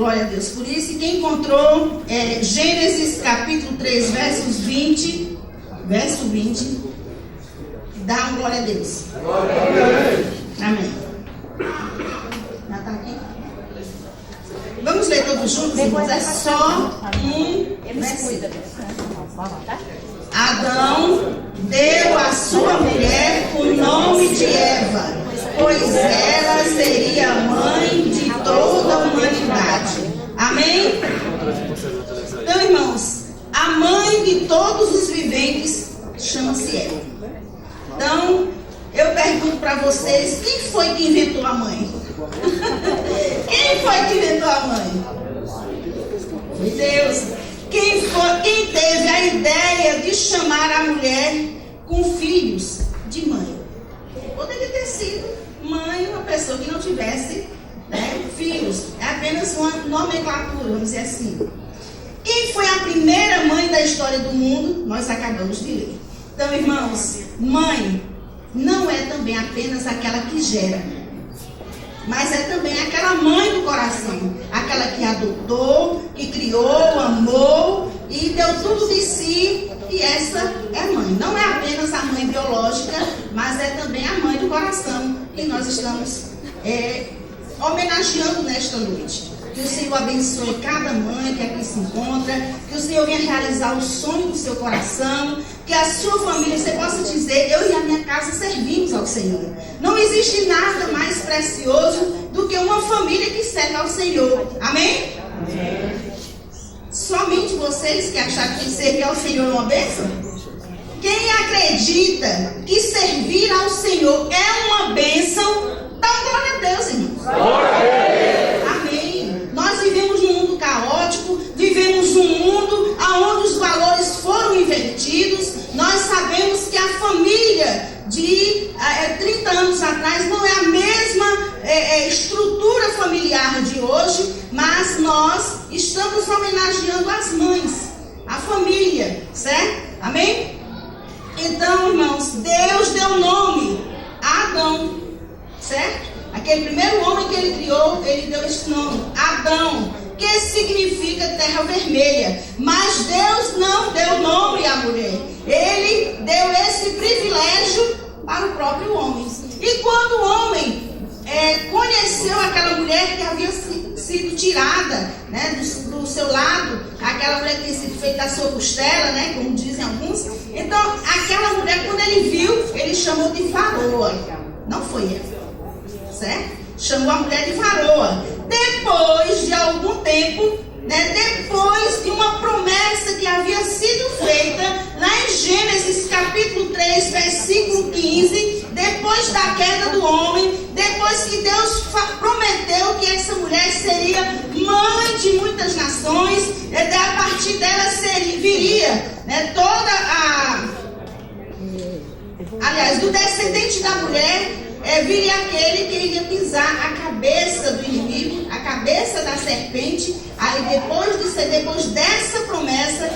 Glória a Deus por isso. E quem encontrou Gênesis capítulo 3, verso 20, dá uma glória a Deus. Glória a Deus. Amém. Já está aqui? Vamos ler todos juntos, irmãos? É só um versículo. Adão deu à sua mulher o nome de Eva, pois ela seria a mãe de toda a humanidade. Amém? Então, irmãos, a mãe de todos os viventes chama-se Eva. Então, eu pergunto para vocês, quem foi que inventou a mãe? Quem foi que inventou a mãe? Foi Deus. Quem teve a ideia de chamar a mulher com filhos de mãe? Poderia ter sido mãe uma pessoa que não tivesse, filhos. É apenas uma nomenclatura, vamos dizer assim. Quem foi a primeira mãe da história do mundo? Nós acabamos de ler. Então, irmãos, mãe não é também apenas aquela que gera, mas é também aquela mãe do coração, aquela que adotou, que criou, amou e deu tudo de si, e essa é a mãe. Não é apenas a mãe biológica, mas é também a mãe do coração, que nós estamos homenageando nesta noite. Que o Senhor abençoe cada mãe que aqui se encontra, que o Senhor venha realizar o sonho do seu coração, que a sua família, você possa dizer, eu e a minha casa servimos ao Senhor. Não existe nada mais precioso do que uma família que serve ao Senhor. Amém? Amém. Somente vocês que acharam que servir ao Senhor é uma bênção? Quem acredita que servir ao Senhor é uma bênção, dá glória a Deus, irmãos. Glória a Deus. Amém. Nós vivemos num mundo caótico, vivemos num mundo onde os valores foram invertidos. Nós sabemos que a família de 30 anos atrás não é a mesma estrutura familiar de hoje, mas nós estamos homenageando as mães, a família, certo? Amém? Então, irmãos, Deus deu nome a Adão, certo? Aquele primeiro homem que ele criou, ele deu esse nome, Adão, que significa terra vermelha. Mas Deus não deu nome à mulher. Ele deu esse privilégio para o próprio homem. E quando o homem conheceu aquela mulher que havia sido tirada, do seu lado, aquela mulher que tinha sido feita da sua costela, como dizem alguns, então aquela mulher, quando ele viu, ele chamou de varoa. Não foi ela, certo? Chamou a mulher de varoa. Depois de algum tempo, depois de uma promessa que havia sido feita lá em Gênesis capítulo 3, versículo 15, depois da queda do homem, depois que Deus prometeu que essa mulher seria mãe de muitas nações, a partir dela viria do descendente da mulher, viria aquele que iria pisar a cabeça do inimigo, a cabeça da serpente. Aí depois dessa promessa,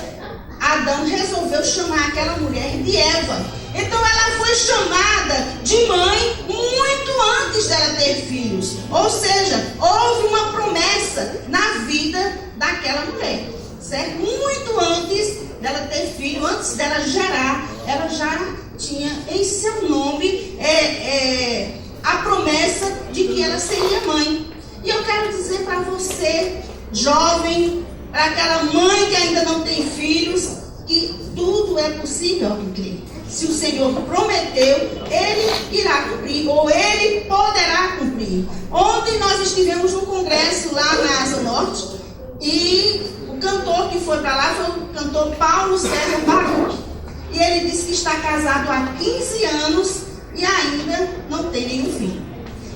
Adão resolveu chamar aquela mulher de Eva. Então ela foi chamada de mãe muito antes dela ter filhos. Ou seja, houve uma promessa na vida daquela mulher, certo? Muito antes dela ter filho, antes dela gerar, ela já tinha em seu nome a promessa de que ela seria mãe. E eu quero dizer para você, jovem, para aquela mãe que ainda não tem filhos, que tudo é possível ao que crê. Se o Senhor prometeu, Ele irá cumprir, ou Ele poderá cumprir. Ontem nós estivemos num congresso lá na Asa Norte, e o cantor que foi para lá foi o cantor Paulo César Baruch. E ele disse que está casado há 15 anos e ainda não tem nenhum filho.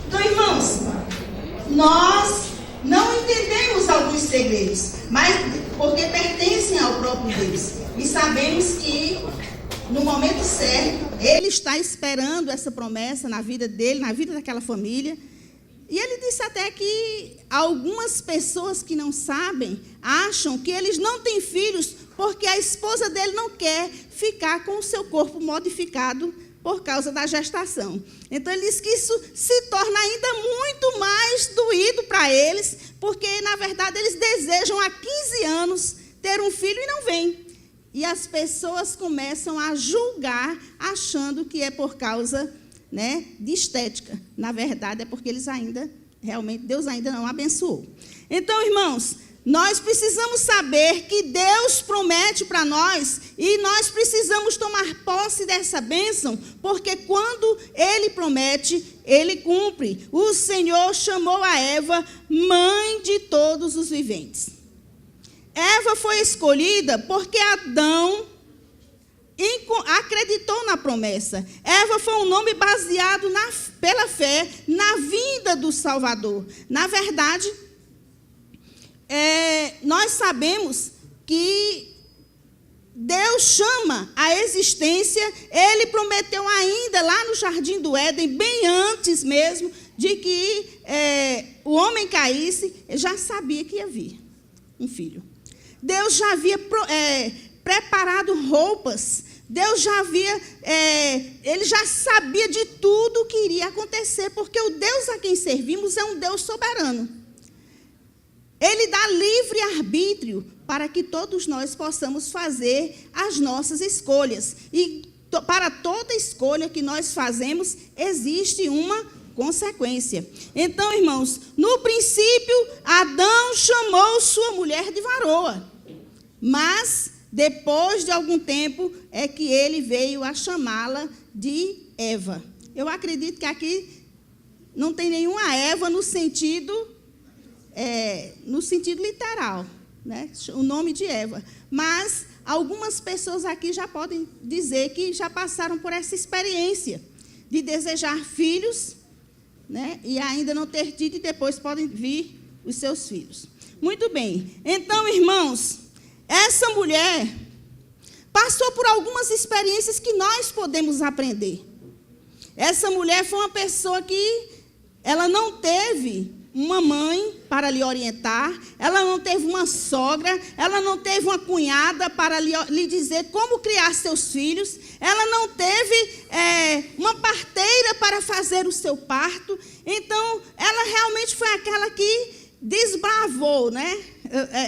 Então, irmãos, nós não entendemos alguns segredos, mas porque pertencem ao próprio Deus. E sabemos que no momento certo, Ele está esperando essa promessa na vida dele, na vida daquela família. E ele disse até que algumas pessoas que não sabem, acham que eles não têm filhos porque a esposa dele não quer ficar com o seu corpo modificado por causa da gestação. Então, ele diz que isso se torna ainda muito mais doído para eles, porque, na verdade, eles desejam há 15 anos ter um filho e não vêm. E as pessoas começam a julgar, achando que é por causa, né, de estética. Na verdade, é porque eles ainda, realmente, Deus ainda não abençoou. Então, irmãos, nós precisamos saber que Deus promete para nós e nós precisamos tomar posse dessa bênção, porque quando Ele promete, Ele cumpre. O Senhor chamou a Eva mãe de todos os viventes. Eva foi escolhida porque Adão acreditou na promessa. Eva foi um nome baseado pela fé na vinda do Salvador. Na verdade, nós sabemos que Deus chama a existência, Ele prometeu ainda lá no Jardim do Éden, bem antes mesmo de que o homem caísse, já sabia que ia vir um filho. Deus já havia preparado roupas, Deus já havia, Ele já sabia de tudo o que iria acontecer, porque o Deus a quem servimos é um Deus soberano. Ele dá livre arbítrio para que todos nós possamos fazer as nossas escolhas. E para toda escolha que nós fazemos, existe uma consequência. Então, irmãos, no princípio, Adão chamou sua mulher de varoa. Mas, depois de algum tempo, é que ele veio a chamá-la de Eva. Eu acredito que aqui não tem nenhuma Eva no sentido literal, né? O nome de Eva. Mas algumas pessoas aqui já podem dizer que já passaram por essa experiência de desejar filhos, né? E ainda não ter tido, e depois podem vir os seus filhos. Muito bem. Então, irmãos, essa mulher passou por algumas experiências que nós podemos aprender. Essa mulher foi uma pessoa que ela não teve uma mãe para lhe orientar, ela não teve uma sogra, ela não teve uma cunhada para lhe dizer como criar seus filhos, ela não teve uma parteira para fazer o seu parto. Então, ela realmente foi aquela que desbravou, né,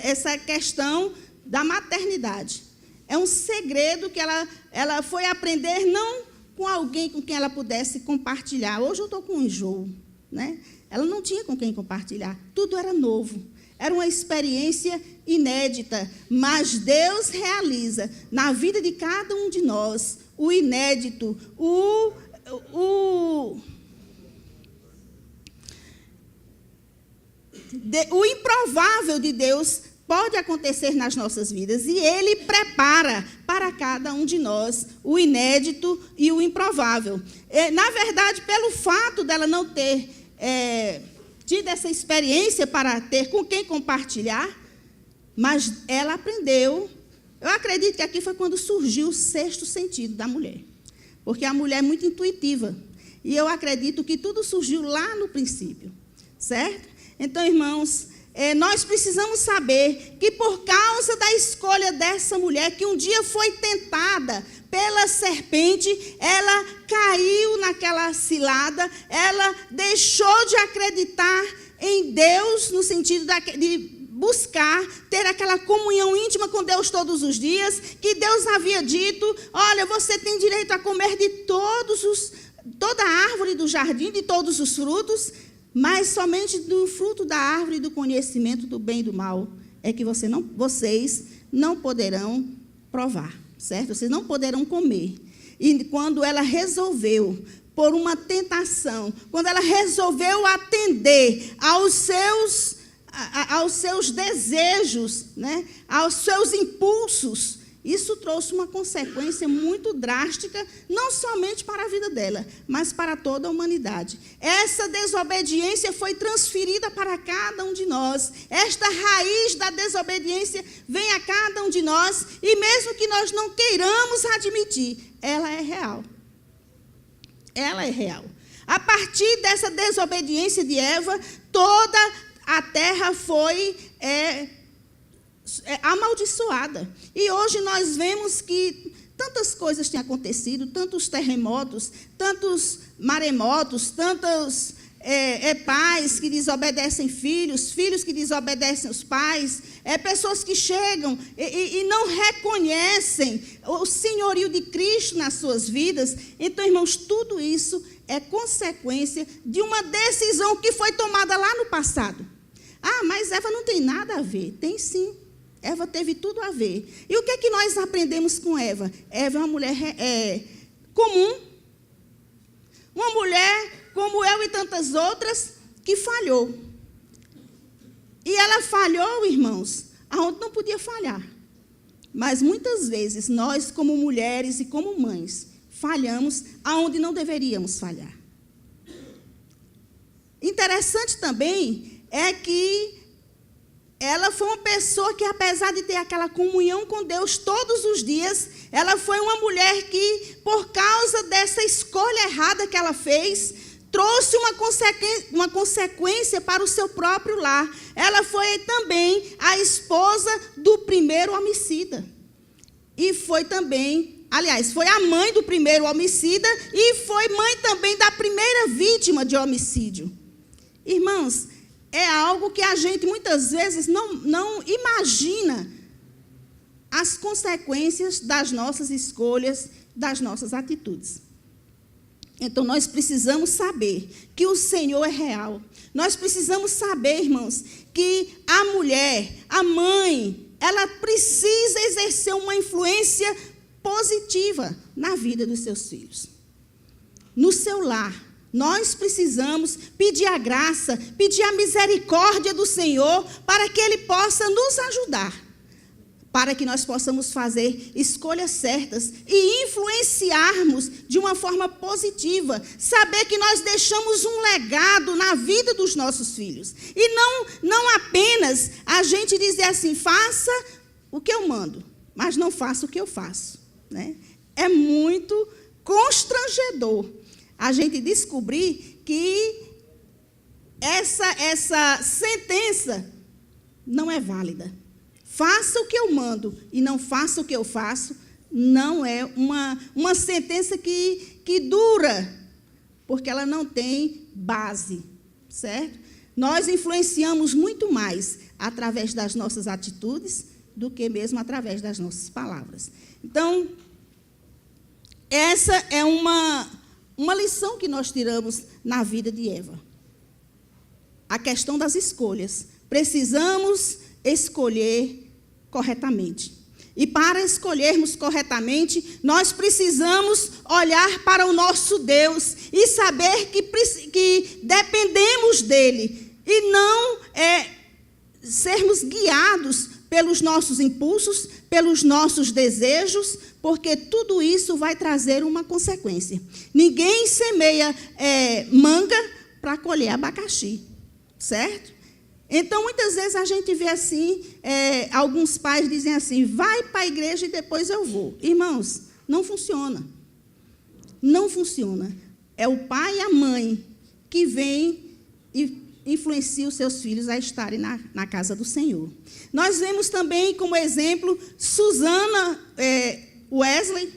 essa questão da maternidade. É um segredo que ela foi aprender não com alguém com quem ela pudesse compartilhar. Hoje eu estou com um enjoo, né? Ela não tinha com quem compartilhar. Tudo era novo. Era uma experiência inédita. Mas Deus realiza na vida de cada um de nós o inédito, o improvável de Deus pode acontecer nas nossas vidas. E Ele prepara para cada um de nós o inédito e o improvável. Na verdade, pelo fato dela não ter tido essa experiência para ter com quem compartilhar, mas ela aprendeu. Eu acredito que aqui foi quando surgiu o sexto sentido da mulher, porque a mulher é muito intuitiva, e eu acredito que tudo surgiu lá no princípio, certo? Então, irmãos, nós precisamos saber que por causa da escolha dessa mulher, que um dia foi tentada pela serpente, ela caiu naquela cilada, ela deixou de acreditar em Deus, no sentido de buscar ter aquela comunhão íntima com Deus todos os dias, que Deus havia dito: olha, você tem direito a comer de toda a árvore do jardim, de todos os frutos, mas somente do fruto da árvore do conhecimento do bem e do mal é que vocês não poderão provar, certo? Vocês não poderão comer. E quando ela resolveu, por uma tentação, quando ela resolveu atender aos seus desejos, né, aos seus impulsos, isso trouxe uma consequência muito drástica, não somente para a vida dela, mas para toda a humanidade. Essa desobediência foi transferida para cada um de nós. Esta raiz da desobediência vem a cada um de nós, e mesmo que nós não queiramos admitir, ela é real. Ela é real. A partir dessa desobediência de Eva, toda a terra foi amaldiçoada. E hoje nós vemos que tantas coisas têm acontecido, tantos terremotos, tantos maremotos, tantos pais que desobedecem filhos, filhos que desobedecem os pais, pessoas que chegam e não reconhecem o senhorio de Cristo nas suas vidas. Então, irmãos, tudo isso é consequência de uma decisão que foi tomada lá no passado. Ah, mas Eva não tem nada a ver. Tem sim. Eva teve tudo a ver. E o que é que nós aprendemos com Eva? Eva é uma mulher comum, uma mulher como eu e tantas outras, que falhou. E ela falhou, irmãos, aonde não podia falhar. Mas muitas vezes nós, como mulheres e como mães, falhamos aonde não deveríamos falhar. Interessante também é que ela foi uma pessoa que, apesar de ter aquela comunhão com Deus todos os dias, ela foi uma mulher que, por causa dessa escolha errada que ela fez, trouxe uma consequência para o seu próprio lar. Ela foi também a esposa do primeiro homicida. E foi também, aliás, foi a mãe do primeiro homicida e foi mãe também da primeira vítima de homicídio. Irmãos, é algo que a gente muitas vezes não imagina as consequências das nossas escolhas, das nossas atitudes. Então, nós precisamos saber que o Senhor é real. Nós precisamos saber, irmãos, que a mulher, a mãe, ela precisa exercer uma influência positiva na vida dos seus filhos. No seu lar, nós precisamos pedir a graça, pedir a misericórdia do Senhor para que Ele possa nos ajudar, para que nós possamos fazer escolhas certas e influenciarmos de uma forma positiva, saber que nós deixamos um legado na vida dos nossos filhos. E não apenas a gente dizer assim, faça o que eu mando, mas não faça o que eu faço, né? É muito constrangedor a gente descobrir que essa sentença não é válida. Faça o que eu mando e não faça o que eu faço, não é uma sentença que dura, porque ela não tem base, certo? Nós influenciamos muito mais através das nossas atitudes do que mesmo através das nossas palavras. Então, essa é uma lição que nós tiramos na vida de Eva. A questão das escolhas. Precisamos escolher corretamente. E para escolhermos corretamente, nós precisamos olhar para o nosso Deus e saber que dependemos dEle. E não sermos guiados pelos nossos impulsos, pelos nossos desejos, porque tudo isso vai trazer uma consequência. Ninguém semeia manga para colher abacaxi, certo? Então, muitas vezes a gente vê assim, alguns pais dizem assim, vai para a igreja e depois eu vou. Irmãos, não funciona. Não funciona. É o pai e a mãe que vêm e influenciam os seus filhos a estarem na casa do Senhor. Nós vemos também como exemplo Susana Wesley,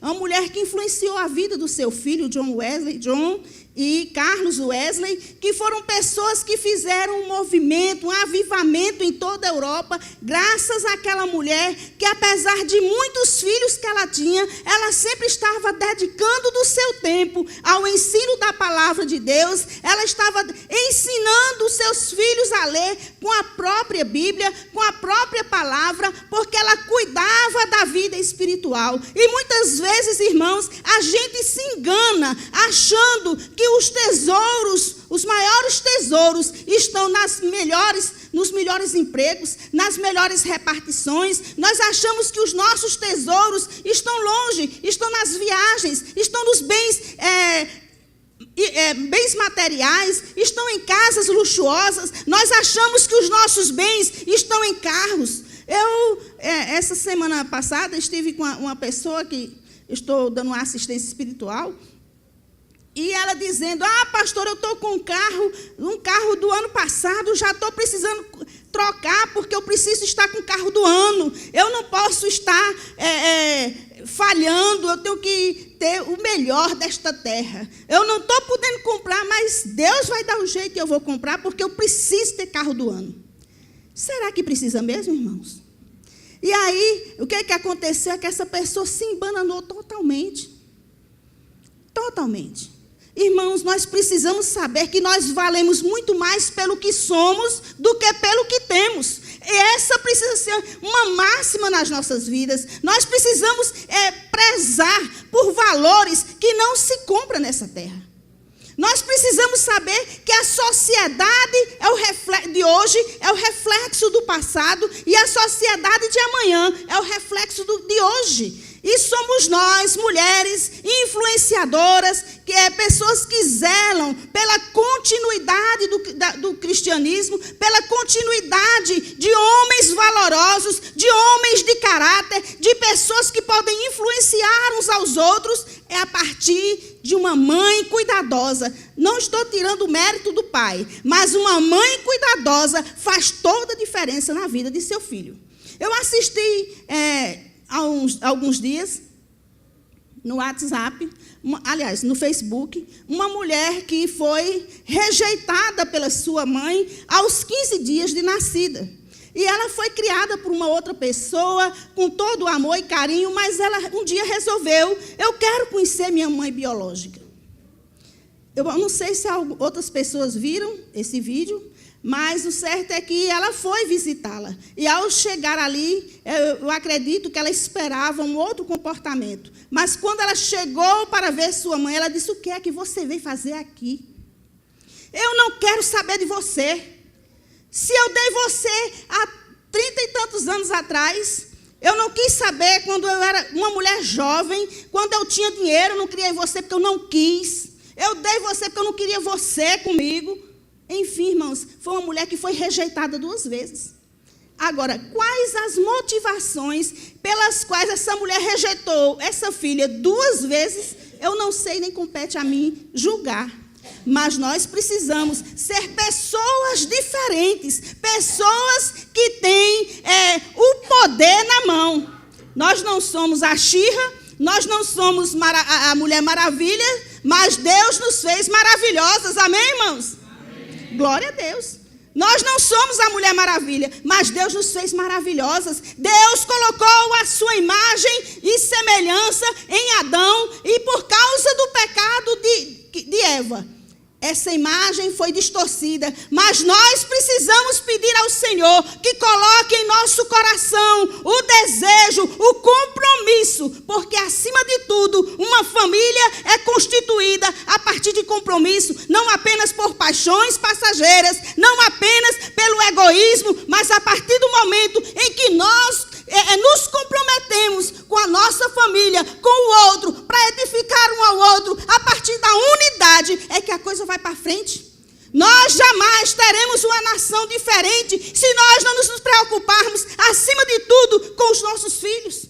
uma mulher que influenciou a vida do seu filho, John e Carlos Wesley, que foram pessoas que fizeram um movimento, um avivamento em toda a Europa, graças àquela mulher que, apesar de muitos filhos que ela tinha, ela sempre estava dedicando do seu tempo ao ensino da palavra de Deus, ela estava ensinando os seus filhos a ler com a própria Bíblia, com a própria palavra, porque ela cuidava da vida espiritual. E muitas vezes, irmãos, a gente se engana achando que os tesouros, os maiores tesouros, estão nos melhores empregos, nas melhores repartições. Nós achamos que os nossos tesouros estão longe, estão nas viagens, estão nos bens materiais, estão em casas luxuosas. Nós achamos que os nossos bens estão em carros. Essa semana passada, estive com uma pessoa que estou dando uma assistência espiritual. E ela dizendo, pastor, eu estou com um carro do ano passado, já estou precisando trocar, porque eu preciso estar com o carro do ano. Eu não posso estar falhando, eu tenho que ter o melhor desta terra. Eu não estou podendo comprar, mas Deus vai dar um jeito e eu vou comprar, porque eu preciso ter carro do ano. Será que precisa mesmo, irmãos? E aí, o que aconteceu é que essa pessoa se embananou totalmente. Totalmente. Irmãos, nós precisamos saber que nós valemos muito mais pelo que somos do que pelo que temos. E essa precisa ser uma máxima nas nossas vidas. Nós precisamos prezar por valores que não se compram nessa terra. Nós precisamos saber que a sociedade de hoje é o reflexo do passado e a sociedade de amanhã é o reflexo de hoje. E somos nós, mulheres influenciadoras, pessoas que zelam pela continuidade do cristianismo, pela continuidade de homens valorosos, de homens de caráter, de pessoas que podem influenciar uns aos outros, é a partir de uma mãe cuidadosa. Não estou tirando o mérito do pai, mas uma mãe cuidadosa faz toda a diferença na vida de seu filho. Eu assisti há alguns dias, no WhatsApp, aliás, no Facebook, uma mulher que foi rejeitada pela sua mãe aos 15 dias de nascida. E ela foi criada por uma outra pessoa, com todo o amor e carinho, mas ela um dia resolveu, eu quero conhecer minha mãe biológica. Eu não sei se outras pessoas viram esse vídeo, mas o certo é que ela foi visitá-la. E ao chegar ali, eu acredito que ela esperava um outro comportamento. Mas quando ela chegou para ver sua mãe, ela disse, o que é que você veio fazer aqui? Eu não quero saber de você. Se eu dei você há 30 e tantos anos atrás, eu não quis saber quando eu era uma mulher jovem, quando eu tinha dinheiro, eu não criei você porque eu não quis. Eu dei você porque eu não queria você comigo. Enfim, irmãos, foi uma mulher que foi rejeitada 2 vezes. Agora, quais as motivações pelas quais essa mulher rejeitou essa filha 2 vezes, eu não sei, nem compete a mim julgar. Mas nós precisamos ser pessoas diferentes, pessoas que têm o poder na mão. Nós não somos a Xirra, nós não somos a Mulher Maravilha, mas Deus nos fez maravilhosas, amém, irmãos? Amém. Glória a Deus. Nós não somos a Mulher Maravilha, mas Deus nos fez maravilhosas. Deus colocou a sua imagem e semelhança em Adão, e por causa do pecado de Eva, essa imagem foi distorcida, mas nós precisamos pedir ao Senhor que coloque em nosso coração o desejo, o compromisso, porque acima de tudo, uma família é constituída a partir de compromisso, não apenas por paixões passageiras, não apenas pelo egoísmo, mas a partir do momento em que nós nos comprometemos com a nossa família, com o outro, para edificar um ao outro, a partir da unidade, é que a coisa vai para frente. Nós jamais teremos uma nação diferente se nós não nos preocuparmos, acima de tudo, com os nossos filhos.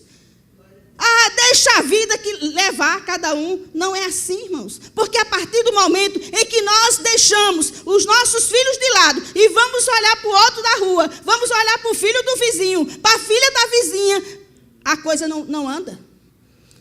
Deixa a vida que levar cada um. Não é assim, irmãos. Porque a partir do momento em que nós deixamos os nossos filhos de lado e vamos olhar para o outro da rua, vamos olhar para o filho do vizinho, para a filha da vizinha, a coisa não anda.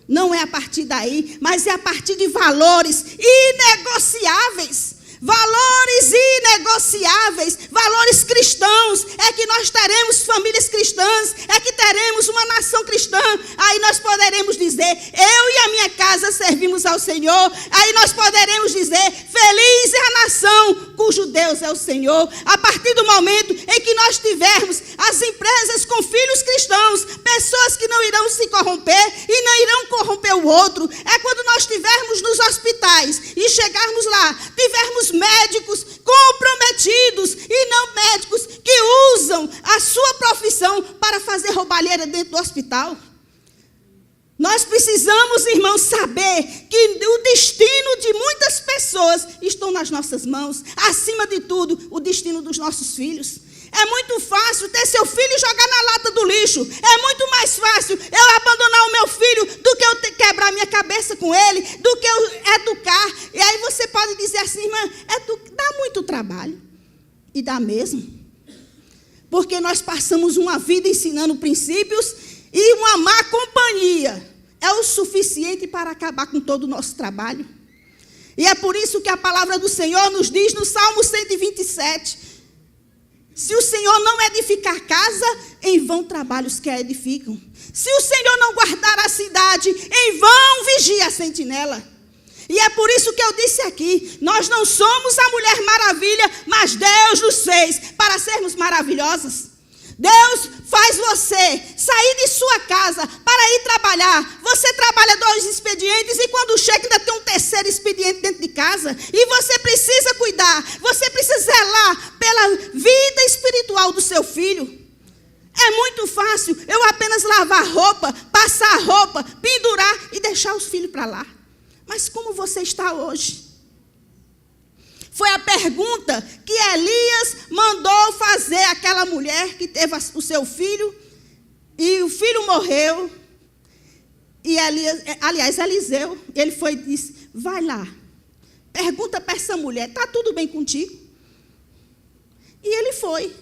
Não é a partir daí, mas é a partir de valores inegociáveis. Valores inegociáveis, valores cristãos, é que nós teremos famílias cristãs, é que teremos uma nação cristã, aí nós poderemos dizer, eu e a minha casa servimos ao Senhor, aí nós poderemos dizer, feliz é a nação cujo Deus é o Senhor. A partir do momento em que nós tivermos as empresas com filhos cristãos, pessoas que não irão se corromper e não irão corromper o outro, é quando nós estivermos nos hospitais e chegarmos lá, tivermos médicos comprometidos e não médicos que usam a sua profissão para fazer roubalheira dentro do hospital. Nós precisamos, irmãos, saber que o destino de muitas pessoas estão nas nossas mãos. Acima de tudo, o destino dos nossos filhos. É muito fácil ter seu filho e jogar na lata do lixo. É muito mais fácil eu abandonar o meu filho do que eu quebrar minha cabeça com ele, do que eu educar. E aí E dá mesmo. Porque nós passamos uma vida ensinando princípios e uma má companhia é o suficiente para acabar com todo o nosso trabalho. E é por isso que a palavra do Senhor nos diz no Salmo 127, se o Senhor não edificar casa, em vão trabalham os que a edificam. Se o Senhor não guardar a cidade, em vão vigia a sentinela. E é por isso que eu disse aqui, nós não somos a Mulher Maravilha, mas Deus nos fez para sermos maravilhosas. Deus faz você sair de sua casa para ir trabalhar. Você trabalha 2 expedientes e quando chega ainda tem um 3º expediente dentro de casa. E você precisa cuidar, você precisa zelar pela vida espiritual do seu filho. É muito fácil eu apenas lavar roupa, passar roupa, pendurar e deixar os filhos para lá. Mas como você está hoje? Foi a pergunta que Elias mandou fazer àquela mulher que teve o seu filho. E o filho morreu. E Eliseu, ele foi e disse, vai lá. Pergunta para essa mulher, está tudo bem contigo? E ele foi.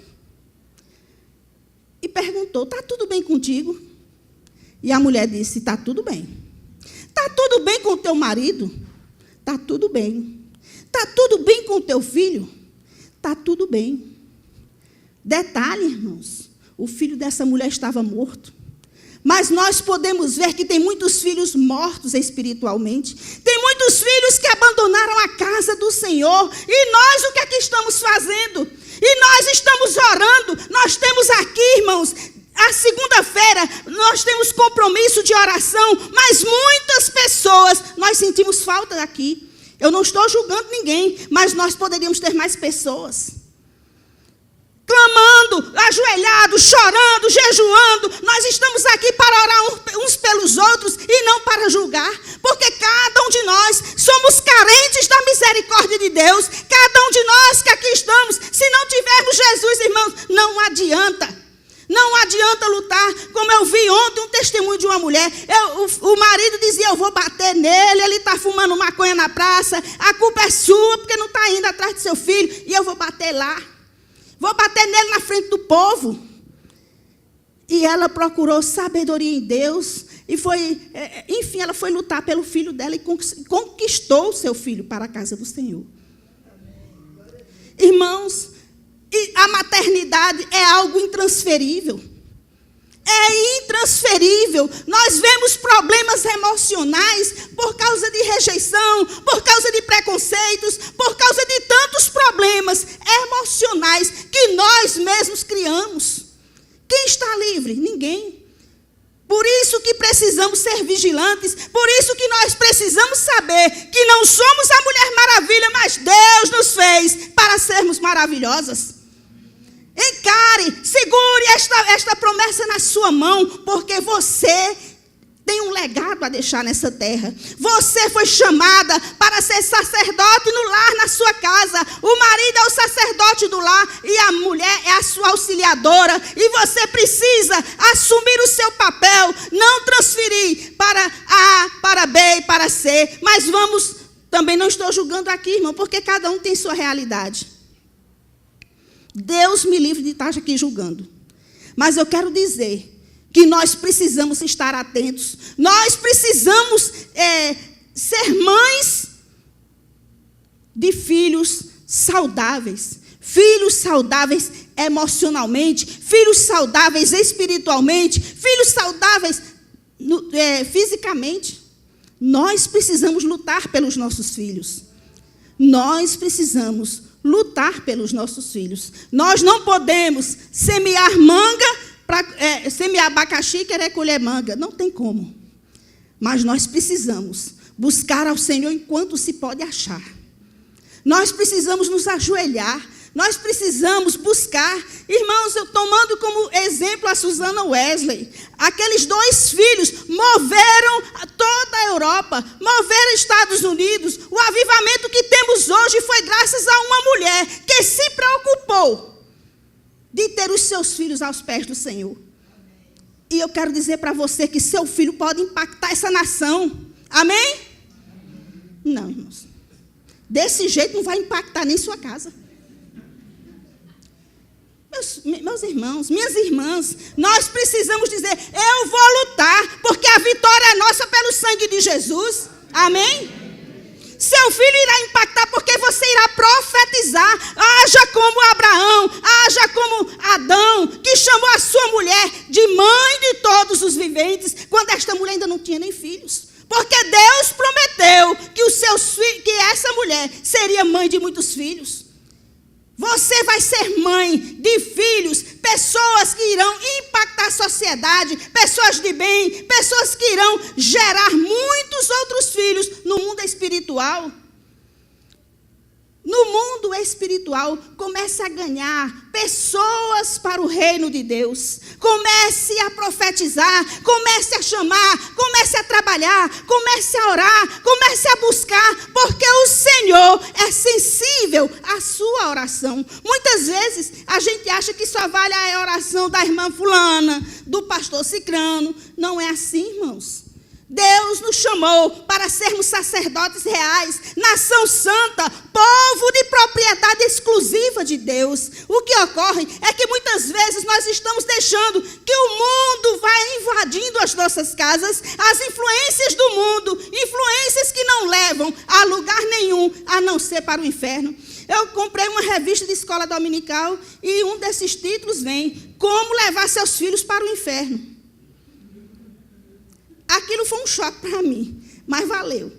E perguntou, está tudo bem contigo? E a mulher disse, está tudo bem. Está tudo bem com o teu marido? Está tudo bem. Está tudo bem com o teu filho? Está tudo bem. Detalhe, irmãos, o filho dessa mulher estava morto. Mas nós podemos ver que tem muitos filhos mortos espiritualmente. Tem muitos filhos que abandonaram a casa do Senhor. E nós o que é que estamos fazendo? E nós estamos orando. Nós temos aqui, irmãos, a segunda-feira nós temos compromisso de oração. Mas muitas pessoas, nós sentimos falta daqui. Eu não estou julgando ninguém, mas nós poderíamos ter mais pessoas. Clamando, ajoelhados, chorando, jejuando. Nós estamos aqui para orar uns pelos outros e não para julgar. Porque cada um de nós somos carentes da misericórdia de Deus. Cada um de nós que aqui estamos, se não tivermos Jesus, irmãos, não adianta. Não adianta lutar, como eu vi ontem um testemunho de uma mulher. O marido dizia, eu vou bater nele, ele está fumando maconha na praça, a culpa é sua, porque não está indo atrás do seu filho, e eu vou bater lá. Vou bater nele na frente do povo. E ela procurou sabedoria em Deus, e foi, enfim, ela foi lutar pelo filho dela e conquistou o seu filho para a casa do Senhor. Irmãos, e a maternidade é algo intransferível. É intransferível. Nós vemos problemas emocionais por causa de rejeição, por causa de preconceitos, por causa de tantos problemas emocionais que nós mesmos criamos. Quem está livre? Ninguém. Por isso que precisamos ser vigilantes, por isso que nós precisamos saber que não somos a Mulher Maravilha, mas Deus nos fez para sermos maravilhosas. Encare, segure esta promessa na sua mão, porque você tem um legado a deixar nessa terra. Você foi chamada para ser sacerdote no lar, na sua casa. O marido é o sacerdote do lar e a mulher é a sua auxiliadora. E você precisa assumir o seu papel, não transferir para A, para B e para C. Mas vamos, também não estou julgando aqui, irmão, porque cada um tem sua realidade. Deus me livre de estar aqui julgando. Mas eu quero dizer que nós precisamos estar atentos. Nós precisamos ser mães de filhos saudáveis. Filhos saudáveis emocionalmente. Filhos saudáveis espiritualmente. Filhos saudáveis fisicamente. Nós precisamos lutar pelos nossos filhos. Nós precisamos lutar pelos nossos filhos. Nós não podemos semear manga, semear abacaxi e querer colher manga. Não tem como. Mas nós precisamos buscar ao Senhor enquanto se pode achar. Nós precisamos nos ajoelhar. Nós precisamos buscar. Irmãos, eu tomando como exemplo a Susana Wesley. Aqueles 2 filhos moveram toda a Europa, moveram Estados Unidos. O avivamento que temos hoje foi graças a uma mulher que se preocupou de ter os seus filhos aos pés do Senhor. E eu quero dizer para você que seu filho pode impactar essa nação. Amém? Não, irmãos. Desse jeito não vai impactar nem sua casa. Meus irmãos, minhas irmãs, nós precisamos dizer, eu vou lutar, porque a vitória é nossa pelo sangue de Jesus. Amém? Seu filho irá impactar porque você irá profetizar. Haja como Abraão, haja como Adão, que chamou a sua mulher de mãe de todos os viventes, quando esta mulher ainda não tinha nem filhos. Porque Deus prometeu que essa mulher seria mãe de muitos filhos. Você vai ser mãe de filhos, pessoas que irão impactar a sociedade, pessoas de bem, pessoas que irão gerar muitos outros filhos no mundo espiritual. No mundo espiritual, comece a ganhar pessoas para o reino de Deus. Comece a profetizar, comece a chamar, comece a trabalhar, comece a orar, comece a buscar, porque o Senhor é sensível à sua oração. Muitas vezes a gente acha que só vale a oração da irmã fulana, do pastor cicrano. Não é assim, irmãos. Deus nos chamou para sermos sacerdotes reais, nação santa, povo de propriedade exclusiva de Deus. O que ocorre é que muitas vezes nós estamos deixando que o mundo vá invadindo as nossas casas, as influências do mundo, influências que não levam a lugar nenhum, a não ser para o inferno. Eu comprei uma revista de escola dominical e um desses títulos vem, Como Levar Seus Filhos para o Inferno. Aquilo foi um choque para mim, mas valeu.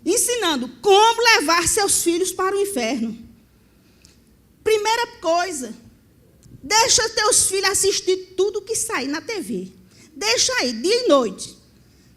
Ensinando como levar seus filhos para o inferno. Primeira coisa, deixa teus filhos assistir tudo que sai na TV. Deixa aí, dia e noite.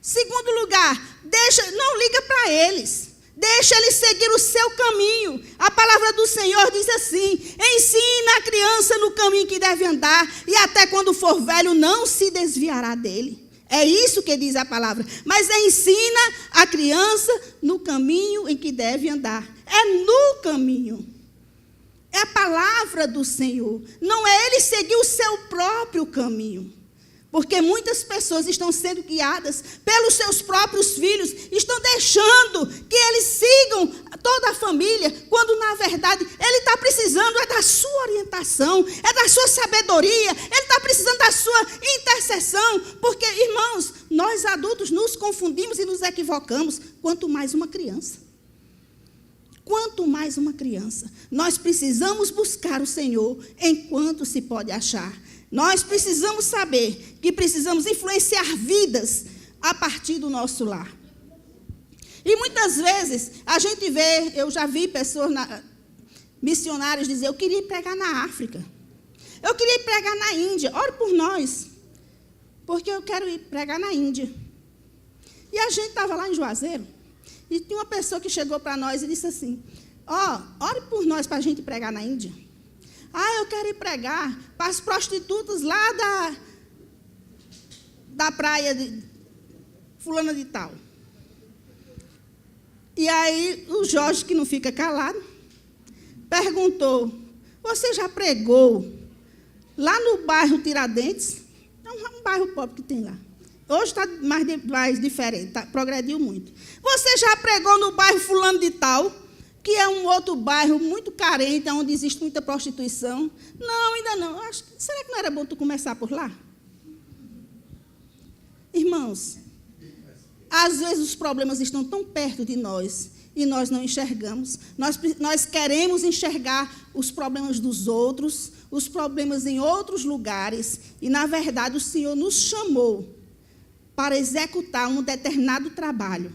Segundo lugar, não liga para eles. Deixa eles seguir o seu caminho. A palavra do Senhor diz assim, ensina a criança no caminho que deve andar, e até quando for velho não se desviará dele. É isso que diz a palavra. Mas ensina a criança no caminho em que deve andar. É no caminho. É a palavra do Senhor. Não é ele seguir o seu próprio caminho. Porque muitas pessoas estão sendo guiadas pelos seus próprios filhos, estão deixando que eles sigam toda a família, quando na verdade ele está precisando da sua orientação, da sua sabedoria, ele está precisando da sua intercessão, porque, irmãos, nós adultos nos confundimos e nos equivocamos, quanto mais uma criança. Quanto mais uma criança. Nós precisamos buscar o Senhor enquanto se pode achar. Nós precisamos saber que precisamos influenciar vidas a partir do nosso lar. E muitas vezes a gente vê, eu já vi pessoas, missionários dizer, eu queria pregar na África. Eu queria pregar na Índia. Ore por nós, porque eu quero ir pregar na Índia. E a gente estava lá em Juazeiro, e tinha uma pessoa que chegou para nós e disse assim, ore por nós para a gente pregar na Índia. Eu quero ir pregar para as prostitutas lá da praia de fulana de tal. E aí o Jorge, que não fica calado, perguntou, você já pregou lá no bairro Tiradentes? É um bairro pobre que tem lá. Hoje está mais diferente, progrediu muito. Você já pregou no bairro fulano de tal? Que é um outro bairro muito carente, onde existe muita prostituição. Não, ainda não. Será que não era bom tu começar por lá? Irmãos, às vezes os problemas estão tão perto de nós e nós não enxergamos. Nós queremos enxergar os problemas dos outros, os problemas em outros lugares, e, na verdade, o Senhor nos chamou para executar um determinado trabalho,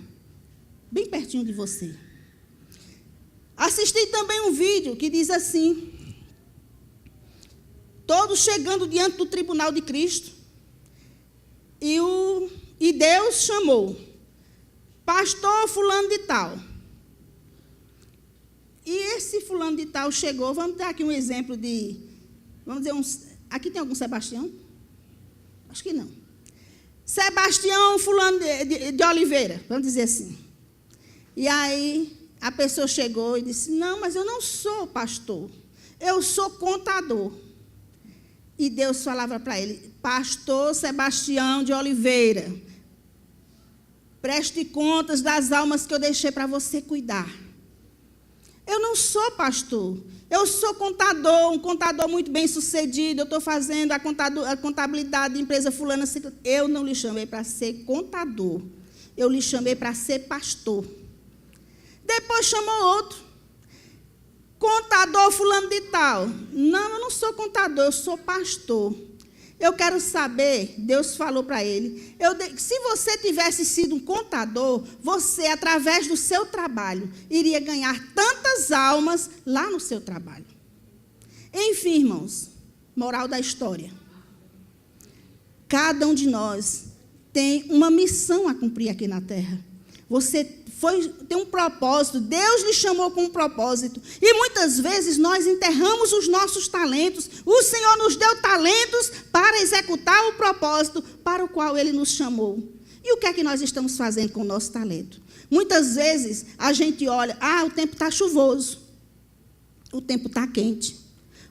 bem pertinho de você. Assisti também um vídeo que diz assim, todos chegando diante do tribunal de Cristo, e Deus chamou, pastor fulano de tal. E esse fulano de tal chegou, vamos dar aqui um exemplo de, vamos dizer, aqui tem algum Sebastião? Acho que não. Sebastião fulano de Oliveira, vamos dizer assim. E aí a pessoa chegou e disse, não, mas eu não sou pastor, eu sou contador. E Deus falava para ele, pastor Sebastião de Oliveira, preste contas das almas que eu deixei para você cuidar. Eu não sou pastor. Eu sou contador, um contador muito bem sucedido. Eu estou fazendo a contabilidade de empresa fulana. Eu não lhe chamei para ser contador. Eu lhe chamei para ser pastor. Depois chamou outro. Contador fulano de tal. Não, eu não sou contador, eu sou pastor. Eu quero saber, Deus falou para ele, se você tivesse sido um contador, você, através do seu trabalho, iria ganhar tantas almas lá no seu trabalho. Enfim, irmãos, moral da história. Cada um de nós tem uma missão a cumprir aqui na terra. Você tem um propósito, Deus lhe chamou com um propósito. E muitas vezes nós enterramos os nossos talentos. O Senhor nos deu talentos para executar o propósito para o qual Ele nos chamou. E o que é que nós estamos fazendo com o nosso talento? Muitas vezes a gente olha, o tempo está chuvoso, o tempo está quente,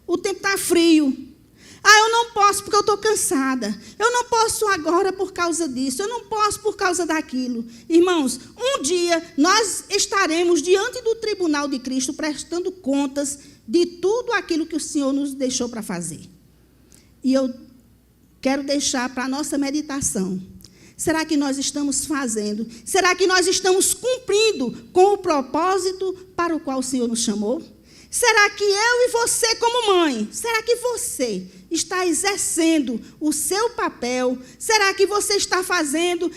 o tempo está frio. Eu não posso porque eu estou cansada. Eu não posso agora por causa disso. Eu não posso por causa daquilo. Irmãos, um dia nós estaremos diante do tribunal de Cristo prestando contas de tudo aquilo que o Senhor nos deixou para fazer. E eu quero deixar para a nossa meditação. Será que nós estamos fazendo? Será que nós estamos cumprindo com o propósito para o qual o Senhor nos chamou? Será que eu e você, como mãe, será que você está exercendo o seu papel? Será que você está fazendo,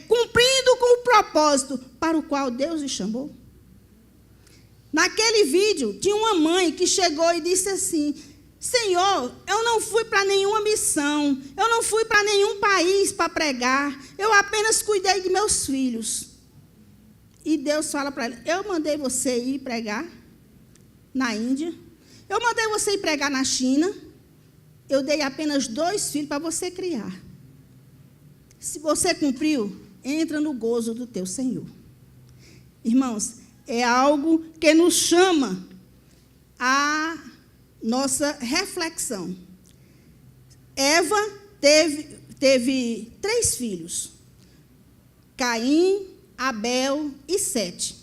cumprindo com o propósito para o qual Deus lhe chamou? Naquele vídeo, tinha uma mãe que chegou e disse assim, Senhor, eu não fui para nenhuma missão, eu não fui para nenhum país para pregar, eu apenas cuidei de meus filhos. E Deus fala para ela, eu mandei você ir pregar na Índia, eu mandei você ir pregar na China, eu dei apenas 2 filhos para você criar. Se você cumpriu, entra no gozo do teu Senhor. Irmãos, é algo que nos chama a nossa reflexão. Eva teve 3 filhos, Caim, Abel e Sete.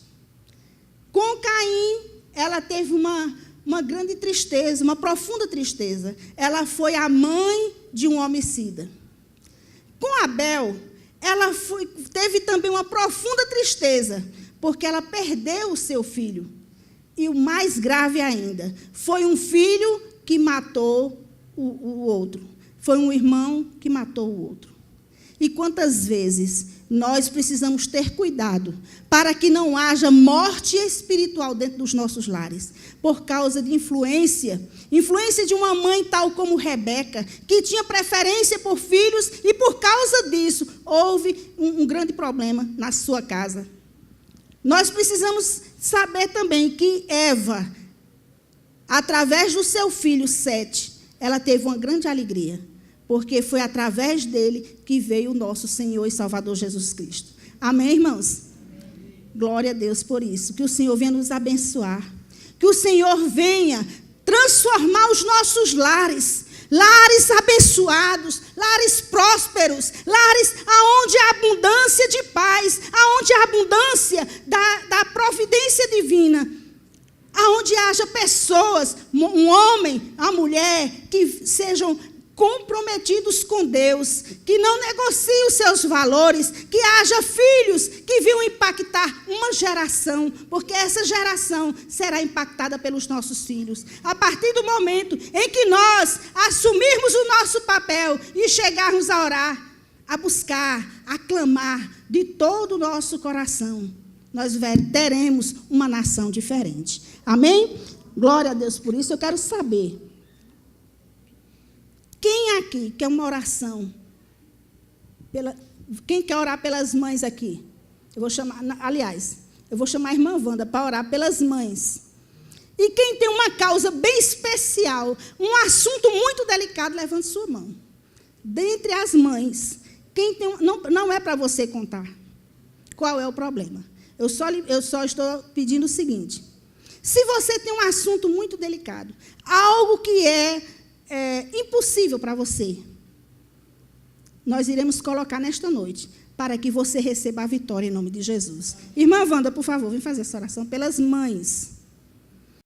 Com Caim, ela teve uma grande tristeza, uma profunda tristeza. Ela foi a mãe de um homicida. Com Abel, ela teve também uma profunda tristeza, porque ela perdeu o seu filho. E o mais grave ainda, foi um filho que matou o outro. Foi um irmão que matou o outro. E quantas vezes nós precisamos ter cuidado para que não haja morte espiritual dentro dos nossos lares, por causa de influência de uma mãe tal como Rebeca, que tinha preferência por filhos e por causa disso houve um grande problema na sua casa. Nós precisamos saber também que Eva, através do seu filho Sete, ela teve uma grande alegria, porque foi através dele que veio o nosso Senhor e Salvador Jesus Cristo. Amém, irmãos? Glória a Deus por isso. Que o Senhor venha nos abençoar. Que o Senhor venha transformar os nossos lares. Lares abençoados, lares prósperos, lares onde há abundância de paz, onde há abundância da providência divina. Aonde haja pessoas, um homem, uma mulher, que sejam comprometidos com Deus, que não negociem os seus valores, que haja filhos que venham impactar uma geração, porque essa geração será impactada pelos nossos filhos. A partir do momento em que nós assumirmos o nosso papel e chegarmos a orar, a buscar, a clamar de todo o nosso coração, nós teremos uma nação diferente. Amém? Glória a Deus por isso. Eu quero saber, quem aqui quer uma oração? Quem quer orar pelas mães aqui? Eu vou chamar a irmã Wanda para orar pelas mães. E quem tem uma causa bem especial, um assunto muito delicado, levante sua mão. Dentre as mães, quem tem, não é para você contar. Qual é o problema? Eu só estou pedindo o seguinte. Se você tem um assunto muito delicado, algo que é impossível para você, nós iremos colocar nesta noite, para que você receba a vitória em nome de Jesus. Irmã Wanda, por favor, vem fazer essa oração pelas mães.